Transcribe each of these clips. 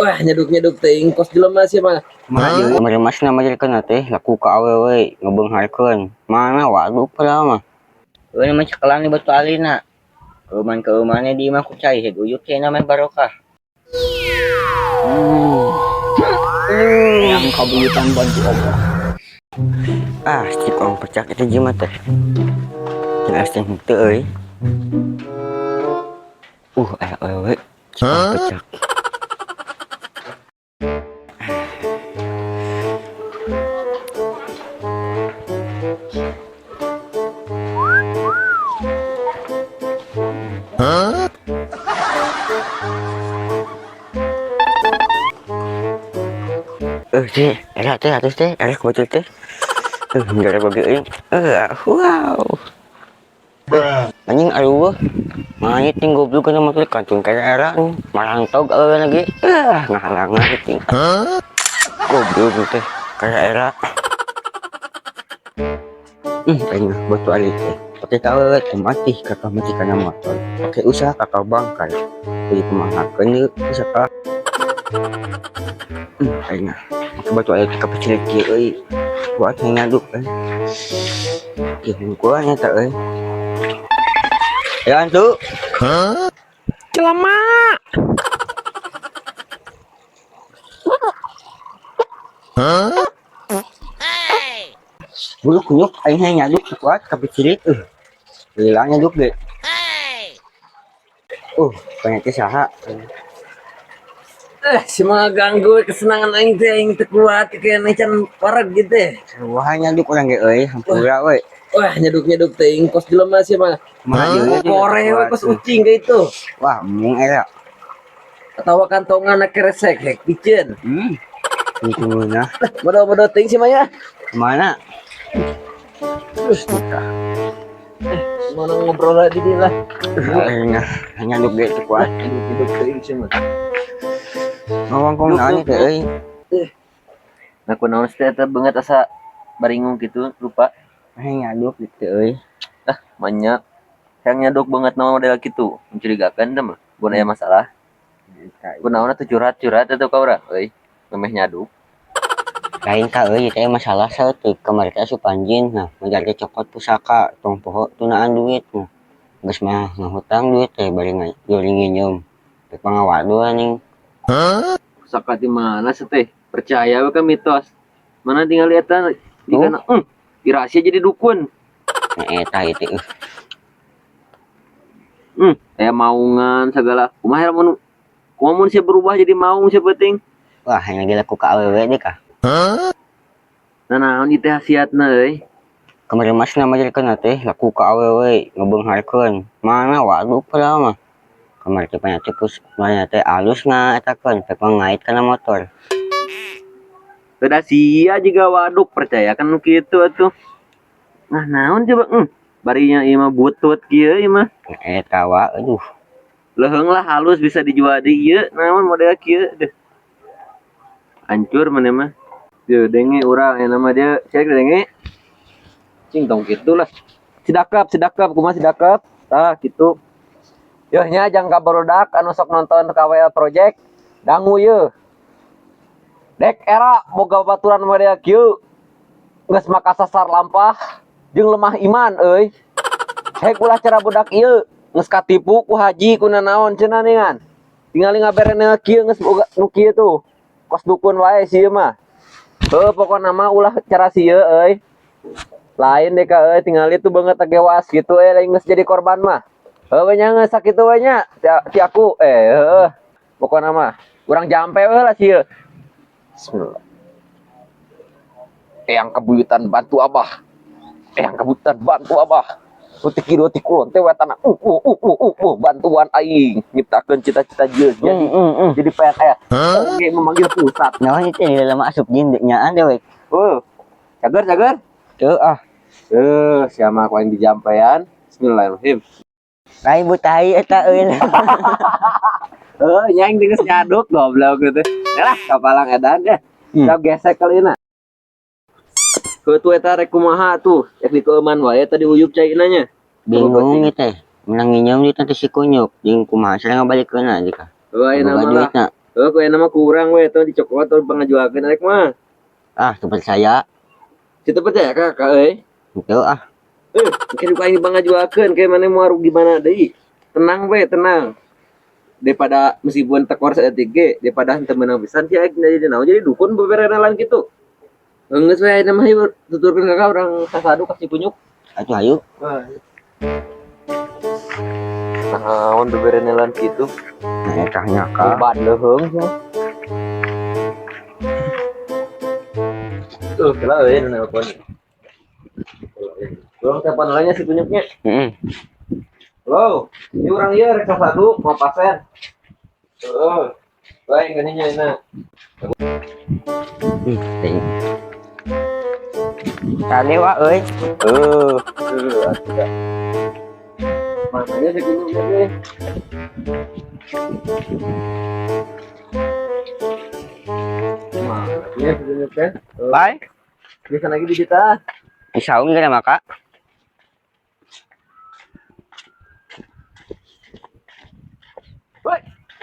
Wah, nyeduk-nyeduk teh kos jelema sih mah. Maju kamari masna majelkeun teh laku ka awewe ngebeungharkeun. Mana waduk padahal mah. Euy mah cekelan di batu alina. Keuman-keumane di imah ku cai heg uyuk cai namanya barokah. Yang kabuyutan bantu Allah. Ah, cik orang pecak itu jimat teh. Cenah asing teu euy. Aya awewe cik orang pecak. Teh, era teh atus teh, era bocil teh. Enggak ada bagi euy. Wow. Anjing aduh. Mait ting goblok kana motor kantun kayak era marang tog lagi. Ngahalangan ting. Goblok teh kayak era. Kayaknya batu ali teh. Pakai tahu mati kakak mati kana motor. Pakai usaha kakak bangkar. Jadi pemahakeun ieu bisa ka. Kayaknya batu ali teh kepecil kieu euy. Buat ngaduk kan. Ieu gua nya teh euy. Ya antu. Celama. Bulu kunyuk aing ngaduk kuat kepecil Hilang nyaduk deh. Banyak saha. Si mah ganggu kesenangan aing teh kuat kayaknya can parah gitu. Wah nyaduk urang ge euy, hampura we. Wah, nyeduk-nyeduk teh kos jelema sih mah. Koreh we kos ucing gitu. Wah, mung era. Atawa kantongan keresek hek piceun. Itu nah. Bodo-bodo teuing sih mah ya. Kemana? Terus nikah. Mana ngobrol lagi di lah. Nyaduk ge kuat. Hidup teuing sih mah. Ngawang kong nanya teh euy. Nah, kunaon teh beungat asa baringung gitu, lupa. Nyaduk gitu euy. Banyak. Yang nyaduk banget nama model gitu, mencurigakan teh mah. Mun aya masalah. Kunaon teh curhat-curhat atau ka urang euy. Memeh nyaduk. Lain ka euy teh masalah saeutik kamari teh asup anjeun nah ngajar copot pusaka tong poho tunaan duit nah. Geus mah ngahutang duit teh bari nginjem. Teh pangawadu anjing. Pusaka di mana sih teh? Percaya we ka mitos. Mana tinggal liatan di kana dirahasia jadi dukun. Eta itu. Aya maungan segala. Kumaha mun sia berubah jadi maung sia penting. Wah, hanya dilaku ka awewe deh kah. Nah, naon ieu teh hasiatna euy? Kamari masna majelkeun teh laku ka awewe ngebeungharkeun. Mana waduk padahal mah. Kamari teh banyak tipus banyak teh alus ngaetakeun teh pangait kana motor. Teu sia jiga waduk percaya kan kitu atuh. Nah, naon coba barinya ieu mah butut kieu ieu mah. Eta wa aduh. Leheung lah halus bisa dijual di ieu naon model kieu deh. Hancur mana mah. Tuh denge urang aya nama dia cek denge. Cing tong kitu lah. Sidakap kumaha sidakap. Tah kitu. Yeuh nya jangka barudak anu sok nonton KWL Project dangu yeuh. Dek era boga baturan model kieu. Geus makasasar lampah jeung lemah iman euy. Hek ulah cara budak ieu geus katipu ku haji ku nanaon cenah ningan. Tingali ngabereneun kieu geus boga nu kieu tuh. Kos dukun wae sieu mah. Pokokna mah ulah cara sieu euy. Lain deh ka euy tingali tuh beungeut tegewas gitu lain geus jadi korban mah. We nya geus sakitu we nya ti aku pokokna mah urang jampe we lah sieu. Bismillah. Eyang kabuyutan bantu Abah. Eyang kabuyutan bantu Abah. Utik kieu ti kulon teh wetana bantuan aing nyiptakeun cita-cita jeus jadi PNS. Oke memanggil pusat. Naon ieu teh lama asup jin nyaan dewek. Cager. Teu Sia mah ku aing dijampean. Bismillahirrahmanirrahim. Lai butai eta euy. Yang geus nyaduk goblok gitu. Lah kapalang edan deh. Kita gesek kali na. Heutu eta rek kumaha tuh? Yak dikeuman wae tadi uyuk caina nya. Bingung teh. Menang nginjem di teh si kunyuk jeung kumaha sareng ngabalikeun aja kah. Euy nama lah. Oh, kue nama kurang we tuh dicokot tuh pengajuakeun rek mah. Ah, seperti saya. Kita percaya kakak Itu ah. mungkin ini pengajuakeun kayak mana mau gimana deui. Tenang we, tenang. Daripada meskipun tekor saeutik daripada henteu menang pisan sih aing jadi naon jadi dukun beberenalan gitu. Geus we ayeuna mah yeuh tuturkeun kakak urang sasadu kasih kunyuk. Atuh hayu. Naon beberenalan gitu. Nah, eta nyaka. Ban leuheung ya. Tuh, kela euy nu nelpon. Urang telepon heula si kunyuknya. Heeh. Halo, ini orang ieu rek sasadu mau pasien. Heeh. Baik geuning nya. Ting. Tadi wa euy. Atuh. Makanya si kunyuknya teh. Makanya si kunyuknya. Bye. Bisa lagi di kita. Isaung geus maka.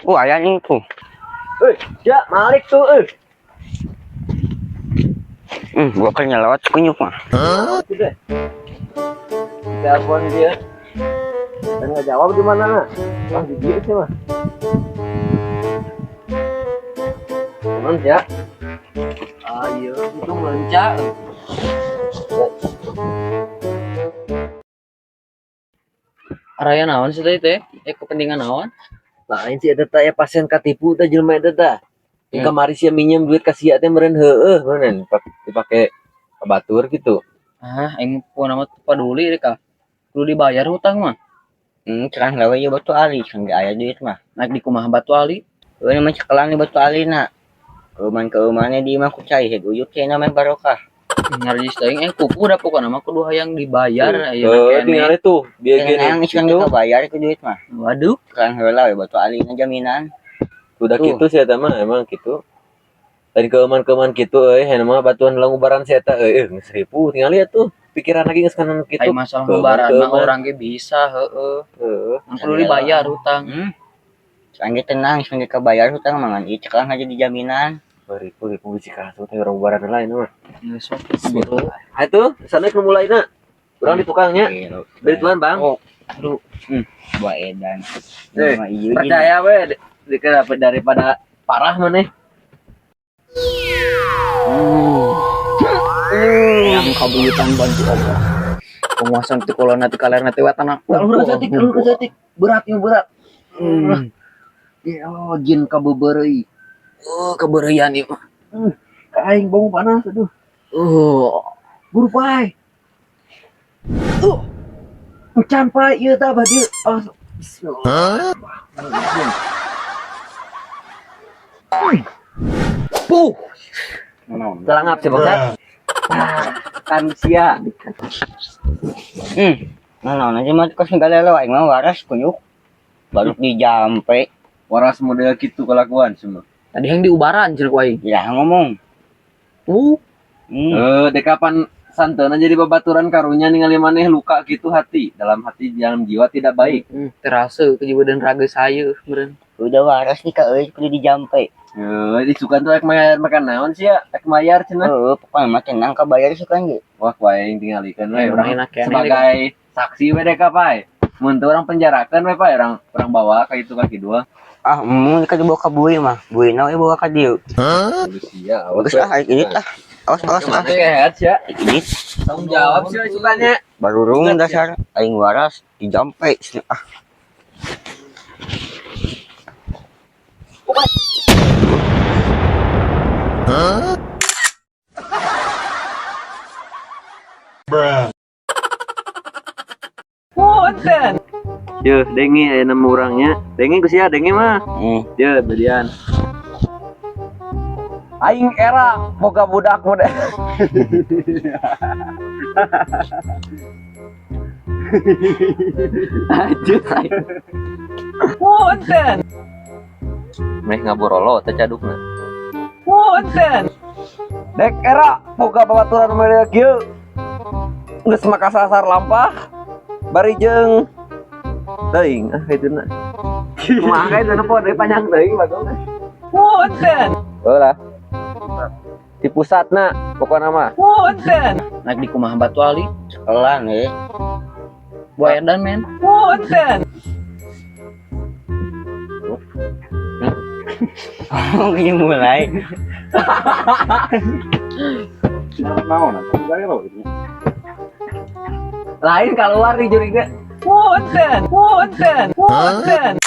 Woi, Aya nih tuh. ya Malik tuh, Gua kan nyelawat kunyuk mah. Gitu. Telepon dia. Dan nggak jawab di mana? Wah, di dia sih mah. Cuman ya. Ayo, itu mencak. Araya naon sih teh? Kepentingan naon? Lain sih ada tanya pasien katipu teh jelema eta tah. Hmm. Kamari sia minjem duit ka sia teh meureun heueuh meureun dipake batur gitu. Ah, aing pun amat peduli rek ah. Kudu dibayar hutang mah. Cerang lawe ieu batu ali can ge aya duit mah. Naik di kumaha batu ali. Euy mah cekelang di batu alina. Keuman-keumane di mah ku cai heg uyuk cenah mah barokah. Narjis teuing kuku da pokona mah kudu hayang dibayar Heeh, tinggal itu dia Yang gini. iskan dibayar ku duit mah. Waduh, Cerang heula we batu alina jaminan. Udah Tuh. gitu sih eta mah emang gitu. Dan keuman-keuman gitu hena mah batuan heula ngubaran si eta geus ribu tinggal lihat tuh pikiran lagi geus kana kitu. aya masalah lebaran mah Keuman. urang ge bisa heueuh. Heeh. Kudu dibayar hutang. Cerang ge tenang iskan kabayar hutang mah ngan ieu cekelang aja di jaminan. Ribu bisi kasu teh urang ngubaran lain mah. Geus we. Atuh, sana nu mulaina. Urang di tukangnya. Beli tuan, Bang. Oh, aduh. Buah edan. Eh, Ieu Percaya we daripada parah maneh. Yang kabuyutan bantu Allah. Penguasaan ti kolona ti kalerna ti watana. Alur satik. Berat. Ya Allah, jin kabebeureuy. Oh, kebeurian ieu mah. Aing bau panas aduh. Buru pae. Encan pae ieu tah badieu. Bismillah. Puh, telangap sih bangsa. Kan sia. Naon aja mah kos galelo aing mah waras kunyuk. Baru dijampe. Waras model gitu kelakuan semua. Tadi yang diubaran cenah ku aing. Ya ngomong. Dek kapan santeuna jadi babaturan karunya ningali maneh luka gitu hati, dalam jiwa tidak baik. Terasa kejiwa dan raga saya meureun. Udah waras nih ka euy kudu dijampe. Disukan tuh ek mayar makan naon sih ya, ek mayar cenah. Pokoknya mah tenang kabayar sukan ge. Wah, kuaing tingalikeun we Urang enak ya. sebagai saksi we dek pae. Mun teu urang penjarakeun we pae urang bawa ka itu kaki dua. Mun ka dibawa ka bui mah. Bui na we bawa ka dieu. Sia, Bagus ah ini tah. Awas Mana sehat sih ya? Ini Tanggung jawab sih sukanya. baru rung dasar aing waras dijampe. Punten. Yo, dengi aya 6 urangnya. Dengi geus ya, dengi mah. Yo, bedian. Aing era boga budak muda. Ajut aing. Punten. Meh ngaborolo teh cadukna. Punten. Dek era boga babaturan model kieu. Geus makasasar lampah. Bari jeung teuing kitu na. Kumaha ka itu na po dari panjang teuing bagong. Punten. Lah. Di pusatna pokokna mah. Punten. Naik di kumaha Batu Ali. Sekolah nih. Buaya dan men. Punten. Oh, ini mulai. Lain keluar di juriga. Punten. Punten. Punten.